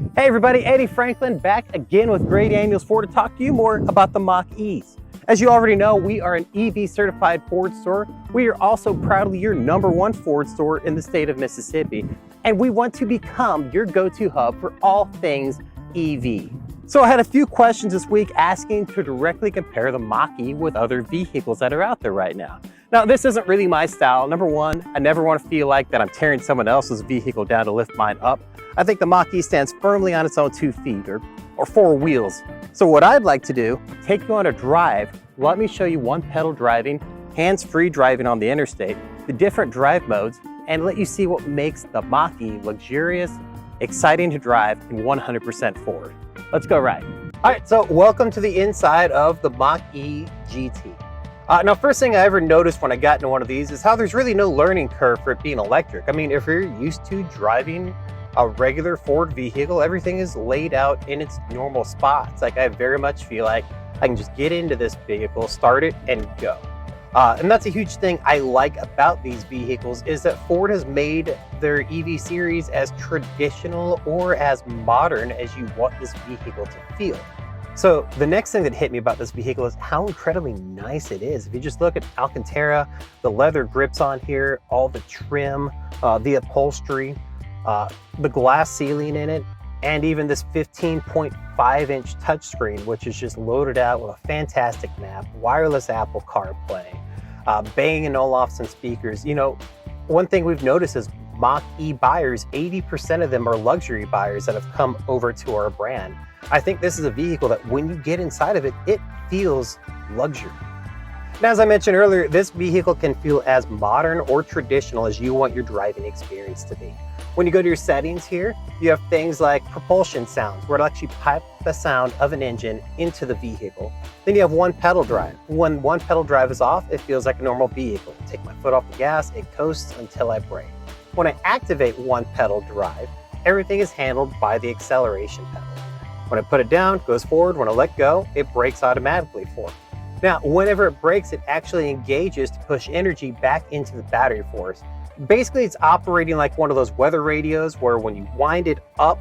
Hey everybody, Eddie Franklin back again with Great Daniels Ford to talk to you more about the Mach E's. As you already know, we are an EV certified Ford store. We are also proudly your #1 Ford store in the state of Mississippi, and we want to become your go-to hub for all things EV. So I had a few questions this week asking to directly compare the Mach E with other vehicles that are out there right now. Now, this isn't really my style. Number one, I never want to feel like that I'm tearing someone else's vehicle down to lift mine up. I think the Mach E stands firmly on its own 2 feet or 4 wheels. So what I'd like to do, take you on a drive. Let me show you one pedal driving, hands-free driving on the interstate, the different drive modes, and let you see what makes the Mach E luxurious, exciting to drive, and 100% Ford. Let's go ride. All right, so welcome to the inside of the Mach E GT. Now, first thing I ever noticed when I got into one of these is how there's really no learning curve for it being electric. I mean, if you're used to driving a regular Ford vehicle, everything is laid out in its normal spots. Like, I very much feel like I can just get into this vehicle, start it, and go. And that's a huge thing I like about these vehicles, is that Ford has made their EV series as traditional or as modern as you want this vehicle to feel. So the next thing that hit me about this vehicle is how incredibly nice it is. If you just look at Alcantara, the leather grips on here, all the trim, the upholstery, the glass ceiling in it, and even this 15.5-inch touchscreen, which is just loaded out with a fantastic map, wireless Apple CarPlay, Bang & Olufsen speakers. You know, one thing we've noticed is Mach E buyers, 80% of them are luxury buyers that have come over to our brand. I think this is a vehicle that when you get inside of it, it feels luxury. Now, as I mentioned earlier, this vehicle can feel as modern or traditional as you want your driving experience to be. When you go to your settings here, you have things like propulsion sounds, where it'll actually pipe the sound of an engine into the vehicle. Then you have one pedal drive. When one pedal drive is off, it feels like a normal vehicle. Take my foot off the gas, it coasts until I brake. When I activate one pedal drive, everything is handled by the acceleration pedal. When I put it down, it goes forward. When I let go, it brakes automatically for me. Now, whenever it brakes, it actually engages to push energy back into the battery force. Basically, it's operating like one of those weather radios where when you wind it up,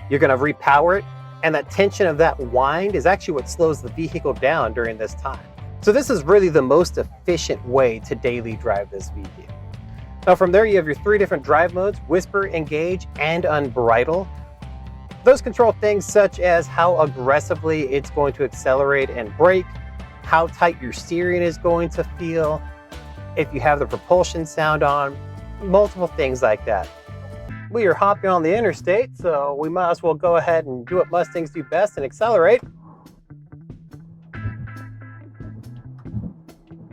you're going to repower it. And that tension of that wind is actually what slows the vehicle down during this time. So this is really the most efficient way to daily drive this vehicle. Now, from there, you have your 3 different drive modes: whisper, engage, and unbridle. Those control things such as how aggressively it's going to accelerate and brake, how tight your steering is going to feel, if you have the propulsion sound on, multiple things like that. We are hopping on the interstate, so we might as well go ahead and do what Mustangs do best and accelerate.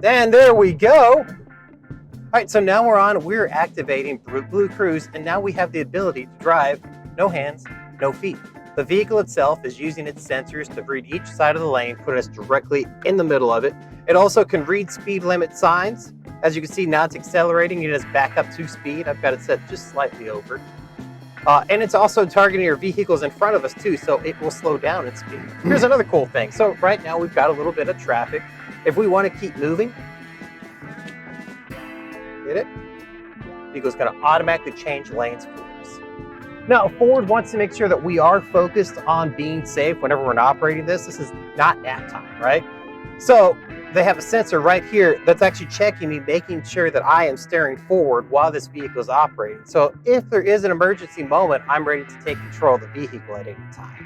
And there we go. All right, so now we're activating Bluecruise, and now we have the ability to drive no hands, no feet. The vehicle itself is using its sensors to read each side of the lane, put us directly in the middle of it. It also can read speed limit signs. As you can see, now it's accelerating. It is back up to speed. I've got it set just slightly over. And it's also targeting your vehicles in front of us too, so it will slow down its speed. Here's another cool thing. So right now we've got a little bit of traffic. If we want to keep moving, get it? The vehicle's going to automatically change lanes for us. Now, Ford wants to make sure that we are focused on being safe whenever we're operating this. This is not nap time, right? So they have a sensor right here that's actually checking me, making sure that I am staring forward while this vehicle is operating. So if there is an emergency moment, I'm ready to take control of the vehicle at any time.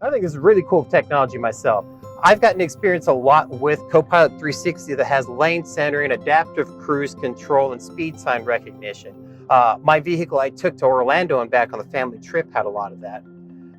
I think this is really cool technology myself. I've gotten to experience a lot with Copilot 360 that has lane centering, adaptive cruise control, and speed sign recognition. My vehicle I took to Orlando and back on the family trip had a lot of that.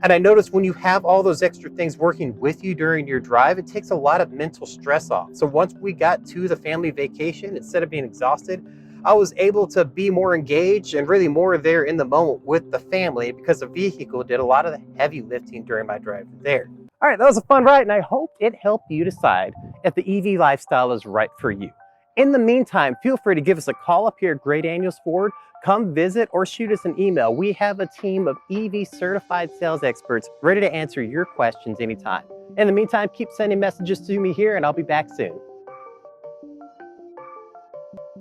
And I noticed when you have all those extra things working with you during your drive, it takes a lot of mental stress off. So once we got to the family vacation, instead of being exhausted, I was able to be more engaged and really more there in the moment with the family because the vehicle did a lot of the heavy lifting during my drive there. All right, that was a fun ride, and I hope it helped you decide if the EV lifestyle is right for you. In the meantime, feel free to give us a call up here at Great Daniels Ford. Come visit or shoot us an email. We have a team of EV certified sales experts ready to answer your questions anytime. In the meantime, keep sending messages to me here, and I'll be back soon.